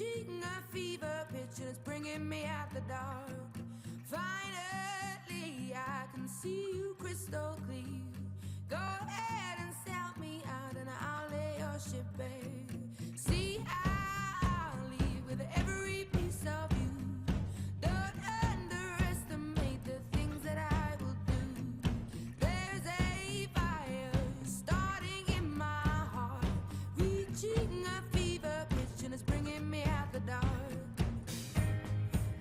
reaching a fever pitch and it's bringing me out the dark. Finally, I can see you crystal clear. Go ahead and sell me out and I'll lay your ship bare. See, I'll leave with every piece of you. Don't underestimate the things that I will do. There's a fire starting in my heart, reaching a fever pitch and it's bringing me out the dark.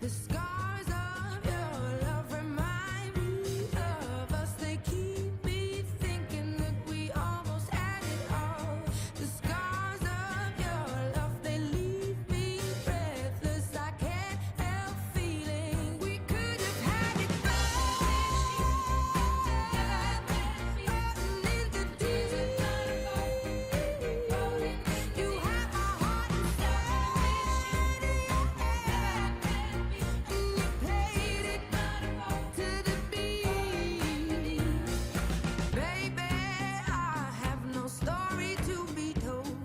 The scars of your love remind me of us. They keep me thinking that we almost had it all. The scars of your love, they leave me breathless. I can't help feeling we could have had it all. In the deep, you have my heart inside. You played it to the beat. Baby, I have no story to be told,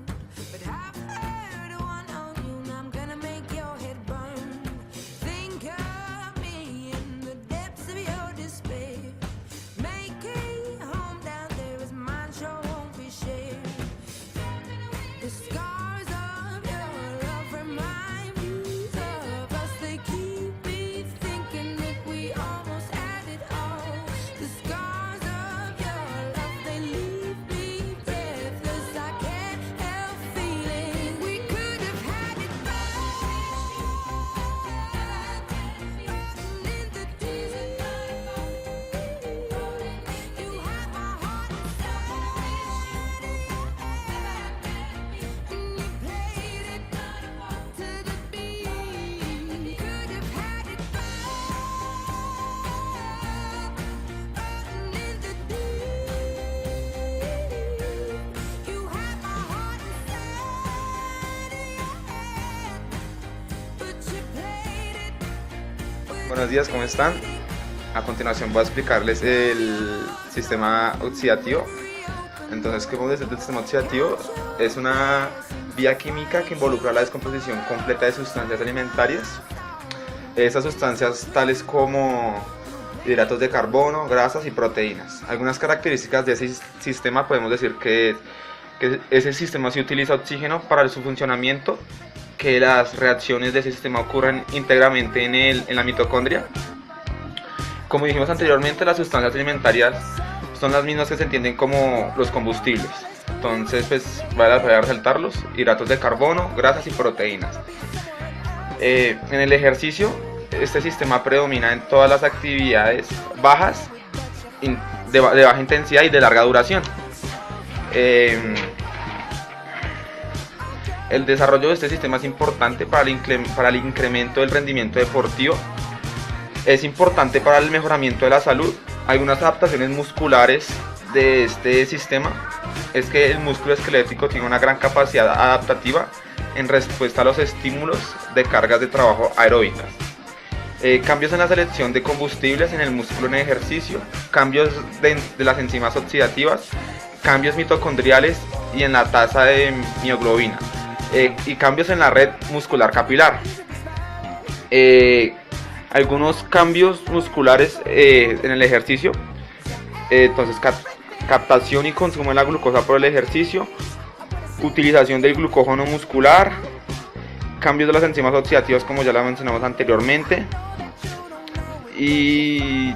but I've heard one on you and I'm gonna make your head burn. Think of me in the depths of your despair. Make a home down there as mine sure won't be shared. The scars of your love remind me of us. They keep me thinking that we almost had it all. The scars of your love, they leave me breathless. I can't help feeling we could have had it all. In the deep, you have my heart inside. You played it to the beat. Could have had it all. In the deep, you have my heart inside. But you played it. Buenos días, ¿cómo están? A continuación voy a explicarles el sistema oxidativo. Entonces, ¿qué podemos decir del sistema oxidativo? Es una vía química que involucra la descomposición completa de sustancias alimentarias. Esas sustancias tales como hidratos de carbono, grasas y proteínas. Algunas características de ese sistema podemos decir que ese sistema sí utiliza oxígeno para su funcionamiento, que las reacciones de ese sistema ocurren íntegramente en la mitocondria. Como dijimos anteriormente, las sustancias alimentarias son las mismas que se entienden como los combustibles. Entonces, pues voy a resaltarlos: hidratos de carbono, grasas y proteínas. En el ejercicio, este sistema predomina en todas las actividades bajas, de baja intensidad y de larga duración. El desarrollo de este sistema es importante para el incremento del rendimiento deportivo. Es importante para el mejoramiento de la salud. Algunas adaptaciones musculares de este sistema es que el músculo esquelético tiene una gran capacidad adaptativa en respuesta a los estímulos de cargas de trabajo aeróbicas. Cambios en la selección de combustibles en el músculo en ejercicio, cambios de las enzimas oxidativas, cambios mitocondriales y en la tasa de mioglobina, y cambios en la red muscular capilar. Algunos cambios musculares en el ejercicio, entonces captación y consumo de la glucosa por el ejercicio, utilización del glucógeno muscular, cambios de las enzimas oxidativas como ya lo mencionamos anteriormente, y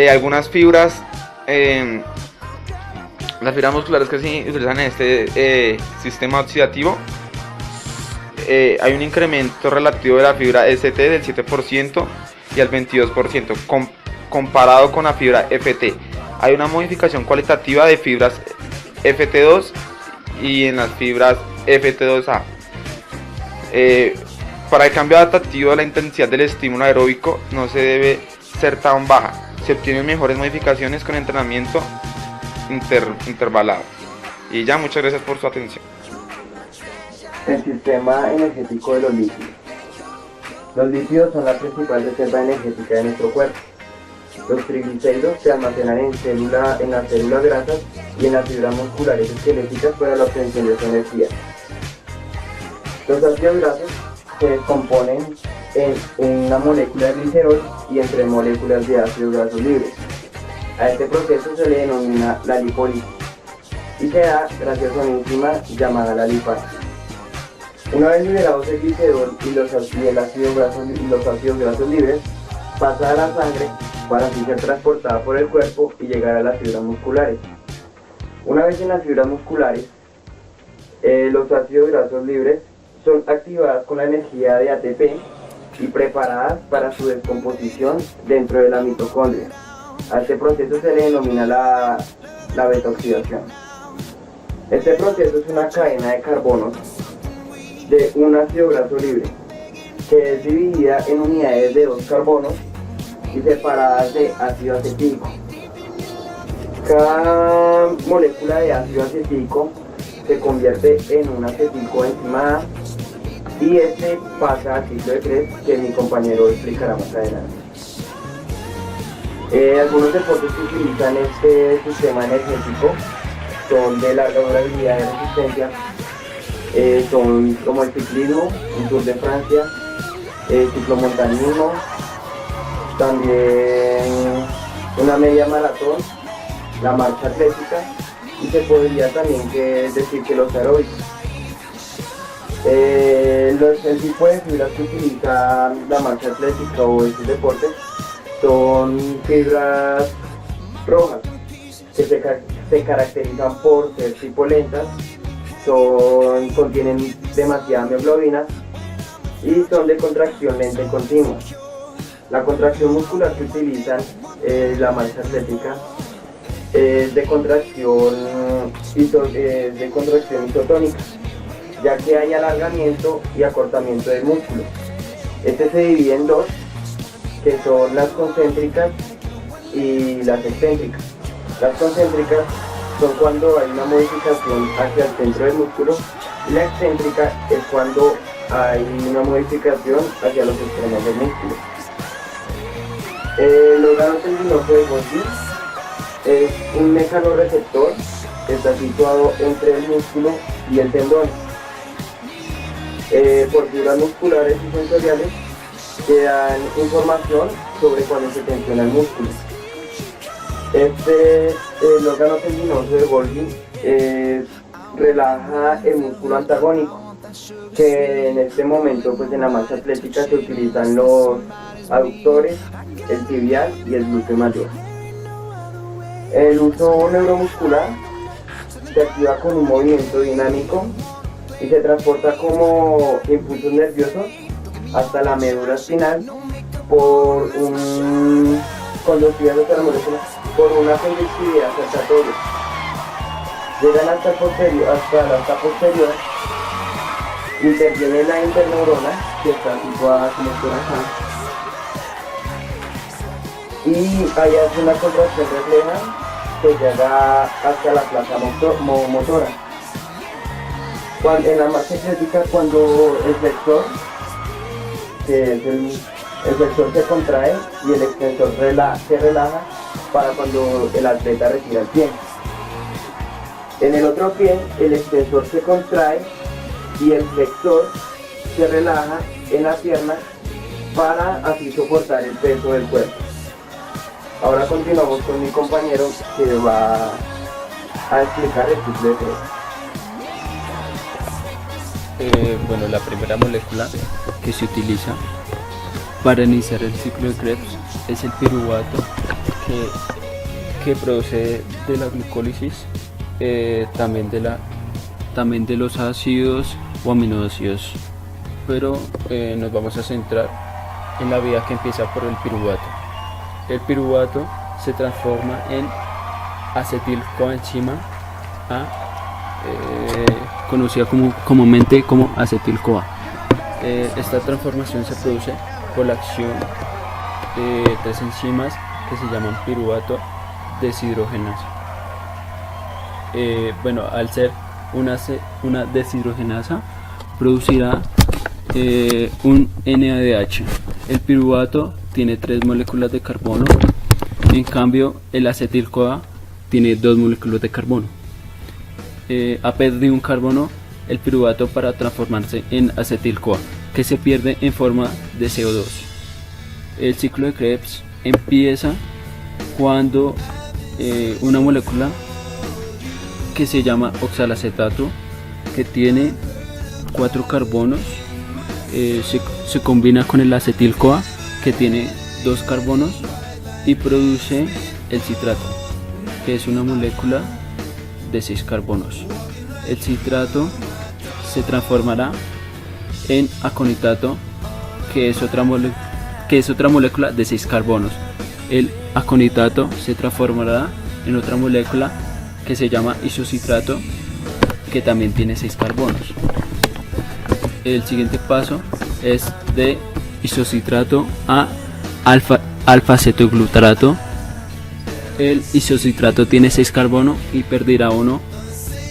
algunas fibras, las fibras musculares que se utilizan en este sistema oxidativo. Hay un incremento relativo de la fibra ST del 7% y al 22% comparado con la fibra FT. Hay una modificación cualitativa de fibras FT2 y en las fibras FT2A. Para el cambio adaptativo, la intensidad del estímulo aeróbico no se debe ser tan baja. Se obtienen mejores modificaciones con entrenamiento intervalado. Y ya, muchas gracias por su atención. El sistema energético de los lípidos. Los lípidos son la principal reserva energética de nuestro cuerpo. Los triglicéridos se almacenan en las células grasas y en las fibras musculares esqueléticas para la obtención de su energía. Los ácidos grasos se descomponen en una molécula de glicerol y en 3 moléculas de ácidos grasos libres. A este proceso se le denomina la lipólisis y se da gracias a una enzima llamada la lipasa. Una vez liberados el glicerol y los ácidos grasos libres, pasa a la sangre para así ser transportada por el cuerpo y llegar a las fibras musculares. Una vez en las fibras musculares, los ácidos grasos libres son activadas con la energía de ATP y preparadas para su descomposición dentro de la mitocondria. A este proceso se le denomina la beta-oxidación. Este proceso es una cadena de carbonos de un ácido graso libre, que es dividida en unidades de 2 carbonos y separadas de ácido acetílico. Cada molécula de ácido acetílico se convierte en un acetilcoenzima A y este pasa al ciclo de Krebs, que mi compañero explicará más adelante. Algunos deportes que utilizan este sistema energético son de larga durabilidad y resistencia, son como el ciclismo, el Tour de Francia, el ciclomontañismo, también una media maratón, la marcha atlética y se podría también decir que los aeróbicos. El tipo de fibras que utiliza la marcha atlética o estos deportes son fibras rojas que se caracterizan por ser tipo lentas, contienen demasiada mioglobina y son de contracción lenta y continua. La contracción muscular que utilizan la marcha atlética es de contracción isotónica, ya que hay alargamiento y acortamiento del músculo. Este se divide en 2, que son las concéntricas y las excéntricas. Las concéntricas son cuando hay una modificación hacia el centro del músculo y la excéntrica es cuando hay una modificación hacia los extremos del músculo. El órgano tendinoso de Golgi es un mecanorreceptor que está situado entre el músculo y el tendón. Por fibras musculares y sensoriales que dan información sobre cuando se tensiona el músculo. El órgano tendinoso de Golgi relaja el músculo antagónico, que en este momento pues en la marcha atlética se utilizan los aductores, el tibial y el glúteo mayor. El uso neuromuscular se activa con un movimiento dinámico y se transporta como impulsos nerviosos hasta la médula espinal por conducidas hacia la molécula por una conductividad saltatoria. Llegan hasta la asta posterior, interviene la interneurona que está situada como por acá y ahí hace una contracción refleja que llega hasta la plaza motora. En la marcha atlética, cuando el flexor, que es el flexor se contrae y el extensor se relaja para cuando el atleta retira el pie. En el otro pie, el extensor se contrae y el flexor se relaja en la pierna para así soportar el peso del cuerpo. Ahora continuamos con mi compañero que va a explicar el ciclo de Krebs. Bueno, la primera molécula que se utiliza para iniciar el ciclo de Krebs es el piruvato, que produce de la glucólisis, también de los ácidos o aminoácidos, pero nos vamos a centrar en la vía que empieza por el piruvato. El piruvato se transforma en acetilcoenzima A, conocida comúnmente como acetil-CoA. Esta transformación se produce por la acción de 3 enzimas que se llaman piruvato deshidrogenasa. Al ser una deshidrogenasa, producirá un NADH. El piruvato tiene 3 moléculas de carbono, en cambio el acetil-CoA tiene 2 moléculas de carbono. Ha perdido un carbono el piruvato para transformarse en acetil-CoA, que se pierde en forma de CO2. El ciclo de Krebs empieza cuando una molécula que se llama oxalacetato, que tiene 4 carbonos, se combina con el acetil-CoA, que tiene 2 carbonos, y produce el citrato, que es una molécula de 6 carbonos. El citrato se transformará en aconitato, que es otra molécula de 6 carbonos. El aconitato se transformará en otra molécula que se llama isocitrato, que también tiene 6 carbonos. El siguiente paso es de isocitrato a alfa-cetoglutarato. El isocitrato tiene 6 carbonos y perderá uno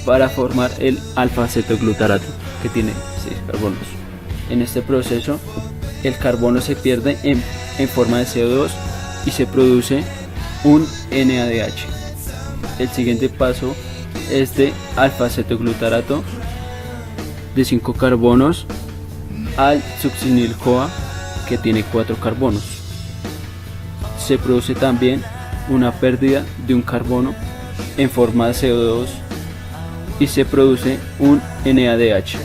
para formar el alfa-cetoglutarato, que tiene 6 carbonos. En este proceso el carbono se pierde en forma de CO2 y se produce un NADH. El siguiente paso es de alfa-cetoglutarato de 5 carbonos al succinil-CoA, que tiene 4 carbonos. Se produce también una pérdida de un carbono en forma de CO2 y se produce un NADH.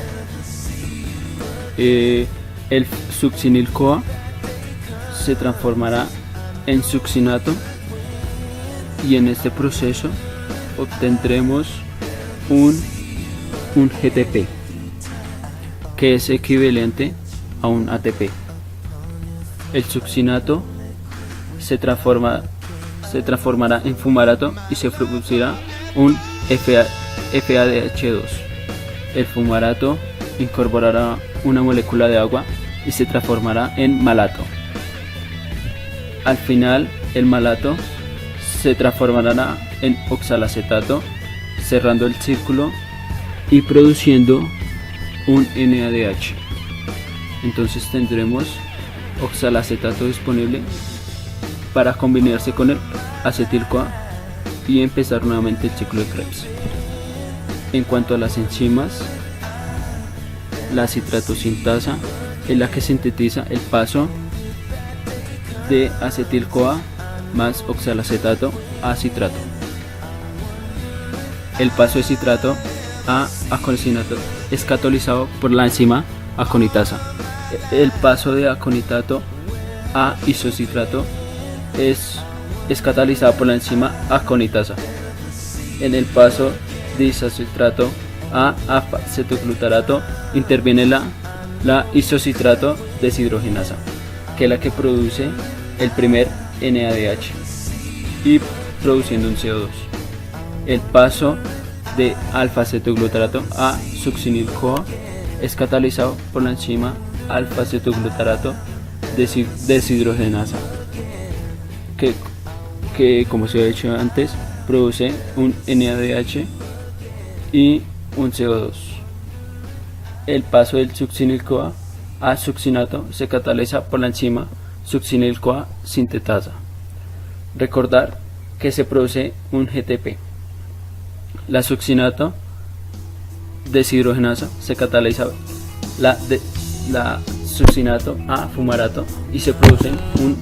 El succinil-CoA se transformará en succinato y en este proceso obtendremos un GTP, que es equivalente a un ATP. El succinato se transformará en fumarato y se producirá un FADH2. El fumarato incorporará una molécula de agua y se transformará en malato. Al final, el malato se transformará en oxalacetato, cerrando el círculo y produciendo un NADH. Entonces tendremos oxalacetato disponible para combinarse con el acetil-CoA y empezar nuevamente el ciclo de Krebs. En cuanto a las enzimas, la citratosintasa es la que sintetiza el paso de acetil-CoA más oxalacetato a citrato. El paso de citrato a aconitato es catalizado por la enzima aconitasa. El paso de aconitato a isocitrato es catalizado por la enzima aconitasa. En el paso de isocitrato a alfa-cetoglutarato interviene la isocitrato deshidrogenasa, que es la que produce el primer NADH y produciendo un CO2. El paso de alfa-cetoglutarato a succinil-CoA es catalizado por la enzima alfa-cetoglutarato deshidrogenasa, que como se ha dicho antes, produce un NADH y un CO2. El paso del succinil-CoA a succinato se cataliza por la enzima succinil-CoA sintetasa. Recordar que se produce un GTP. La succinato deshidrogenasa se cataliza la succinato a fumarato y se produce un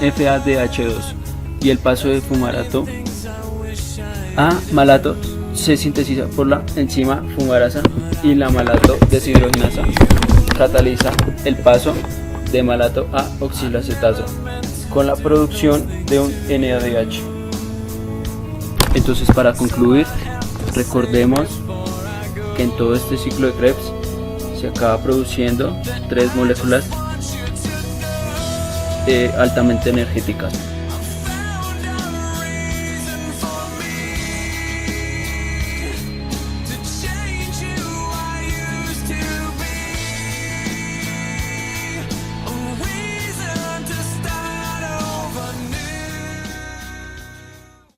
FADH2, y el paso de fumarato a malato se sintetiza por la enzima fumarasa y la malato deshidrogenasa cataliza el paso de malato a oxalacetato con la producción de un NADH. Entonces, para concluir, recordemos que en todo este ciclo de Krebs se acaba produciendo 3 moléculas altamente energéticas.